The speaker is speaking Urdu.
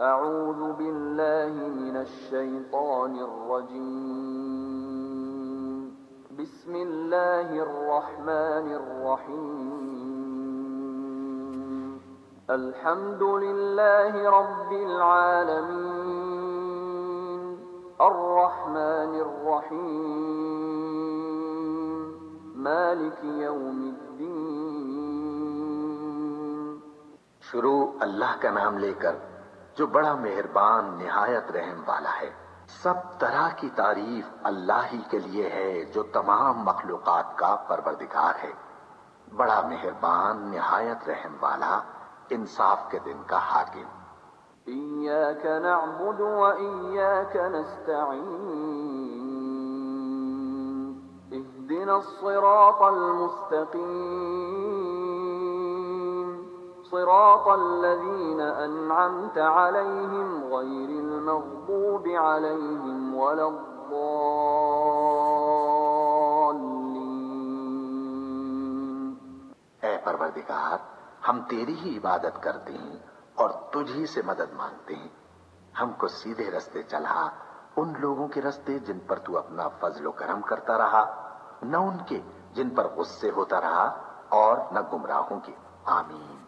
أعوذ بالله من الشيطان الرجيم بسم الله الرحمن الرحيم الحمد لله رب العالمين الرحمن الرحيم مالك يوم الدين. شروع اللہ کا نام لے کر جو بڑا مہربان نہایت رحم والا ہے. سب طرح کی تعریف اللہ ہی کے لیے ہے جو تمام مخلوقات کا پروردگار ہے، بڑا مہربان نہایت رحم والا، انصاف کے دن کا حاکم. إياك نعبد وإياك نستعين اهدنا الصراط المستقيم صراط الذين أنعمت عليهم غير المغضوب عليهم ولا الضالين. اے پروردگار، ہم تیری ہی عبادت کرتے ہیں اور تجھ ہی سے مدد مانگتے ہیں. ہم کو سیدھے رستے چلا، ان لوگوں کے رستے جن پر تو اپنا فضل و کرم کرتا رہا، نہ ان کے جن پر غصے ہوتا رہا، اور نہ گمراہوں کے. آمین.